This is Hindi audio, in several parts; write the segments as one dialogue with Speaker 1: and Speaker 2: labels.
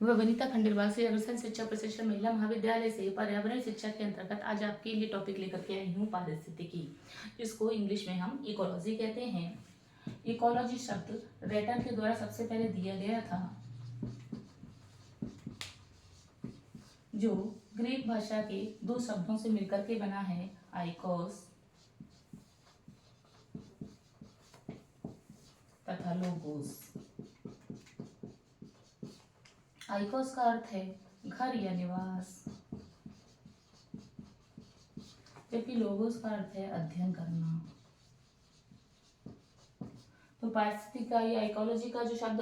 Speaker 1: वह वनिता खंडेलवाल से अग्रसेन शिक्षा प्रतिष्ठान महिला महाविद्यालय से पर्यावरण शिक्षा के अंतर्गत आज आपके लिए टॉपिक लेकर के आई हूँ पारिस्थितिकी, जिसको इंग्लिश में हम इकोलॉजी कहते हैं। इकोलॉजी शब्द रेटन के द्वारा सबसे पहले दिया गया था, जो ग्रीक भाषा के दो शब्दों से मिलकर के बना है, आइकोस तथा लोगोस। आइकोस का अर्थ है घर या निवास, जबकि लोगोस का अर्थ है अध्ययन करना। तो पारिस्थितिकी का या इकोलॉजी का जो शब्द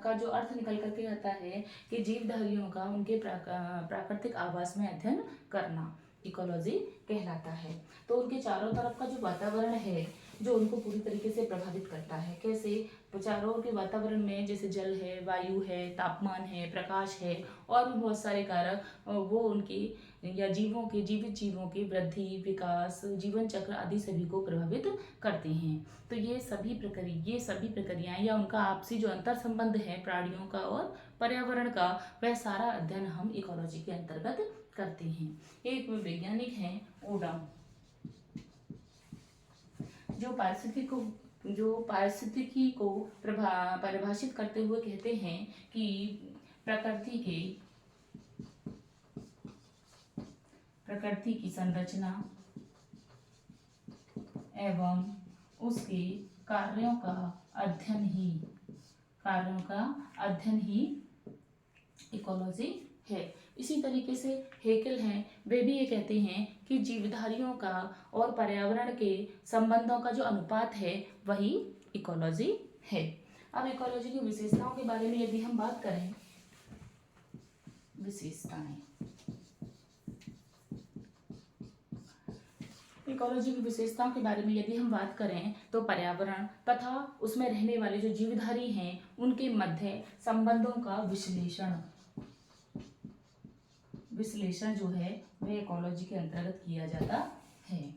Speaker 1: का जो अर्थ निकल करके आता है कि जीवधारियों का उनके प्राकृतिक आवास में अध्ययन करना इकोलॉजी कहलाता है। तो उनके चारों तरफ का जो वातावरण है जो उनको पूरी तरीके से प्रभावित करता है। कैसे? चारों के वातावरण में जैसे जल है, वायु है, तापमान है, प्रकाश है और भी बहुत सारे कारक वो उनकी या जीवित जीवों की वृद्धि, विकास, जीवन चक्र आदि सभी को प्रभावित करते हैं। तो ये सभी प्रक्रियाएं या उनका आपसी जो अंतर संबंध है प्राणियों का और पर्यावरण का, वह सारा अध्ययन हम इकोलॉजी के अंतर्गत करते हैं। एक वैज्ञानिक हैं ओडम, जो पारिस्थितिकी को परिभाषित करते हुए कहते हैं कि प्रकृति की संरचना एवं उसके कार्यों का अध्ययन ही इकोलॉजी है। इसी तरीके से हेकेल हैं, वे भी ये कहते हैं कि जीवधारियों का और पर्यावरण के संबंधों का जो अनुपात है वही इकोलॉजी है। अब इकोलॉजी की विशेषताओं के बारे में यदि हम बात करें, इकोलॉजी की विशेषताओं के बारे में यदि हम बात करें तो पर्यावरण तथा उसमें रहने वाले जो जीवधारी हैं उनके मध्य संबंधों का विश्लेषण जो है वह इकोलॉजी के अंतर्गत किया जाता है।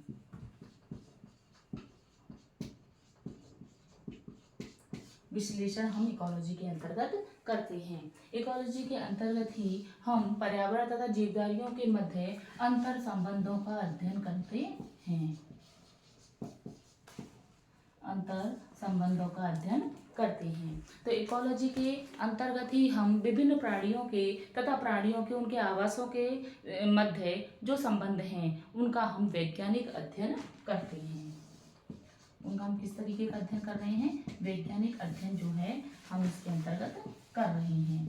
Speaker 1: विश्लेषण हम इकोलॉजी के अंतर्गत करते हैं। इकोलॉजी के अंतर्गत ही हम पर्यावरण तथा जीवधारियों के मध्य अंतर संबंधों का अध्ययन करते हैं। तो इकोलॉजी के अंतर्गत ही हम विभिन्न प्राणियों के तथा प्राणियों के उनके आवासों के मध्य जो संबंध हैं उनका हम वैज्ञानिक अध्ययन करते हैं। उनका हम किस तरीके का अध्ययन कर रहे हैं? वैज्ञानिक अध्ययन जो है हम इसके अंतर्गत कर रहे हैं।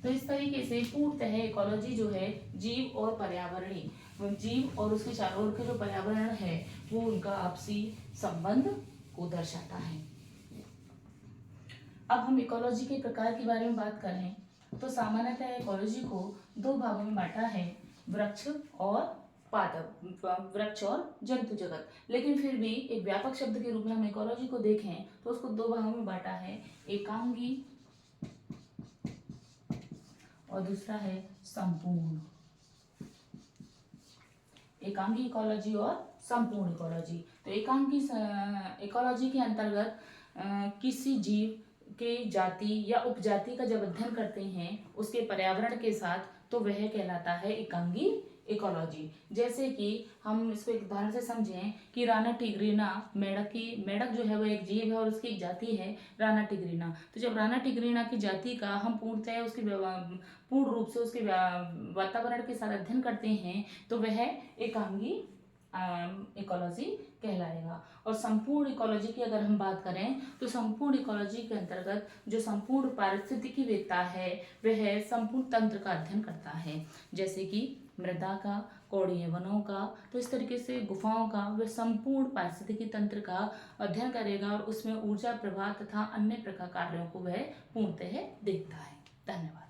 Speaker 1: तो इस तरीके से पूर्णतः इकोलॉजी जो है जीव और उसके चारों ओर के जो पर्यावरण है वो उनका आपसी संबंध को दर्शाता है। अब हम इकोलॉजी के प्रकार के बारे में बात करें तो सामान्यतः इकोलॉजी को दो भागों में बांटा है, वृक्ष और जंतु जगत। लेकिन फिर भी एक व्यापक शब्द के रूप में हम इकोलॉजी को देखें तो उसको दो भागों में बांटा है, एकांगी और दूसरा है संपूर्ण। एकांगी इकोलॉजी और संपूर्ण इकोलॉजी। तो एकांगी इकोलॉजी के अंतर्गत किसी जीव के जाति या उपजाति का जब अध्ययन करते हैं उसके पर्यावरण के साथ, तो वह कहलाता है एकांगी इकोलॉजी। जैसे कि हम इसको एक उदाहरण से समझें कि राना टिग्रीना मेढक जो है वो एक जीव है और उसकी एक जाति है राना टिग्रीना। तो जब राना टिग्रीना की जाति का हम पूर्ण रूप से उसके वातावरण के साथ अध्ययन करते हैं तो वह एकांगी इकोलॉजी कहलाएगा। और संपूर्ण इकोलॉजी की अगर हम बात करें तो संपूर्ण इकोलॉजी के अंतर्गत जो संपूर्ण पारिस्थितिकीवेत्ता है वह संपूर्ण तंत्र का अध्ययन करता है, जैसे कि मृदा का, कौड़िय वनों का। तो इस तरीके से गुफाओं का वह संपूर्ण पारिस्थितिकी तंत्र का अध्ययन करेगा और उसमें ऊर्जा प्रवाह तथा अन्य प्रकार कार्यों को वह पूर्णतः देखता है। धन्यवाद।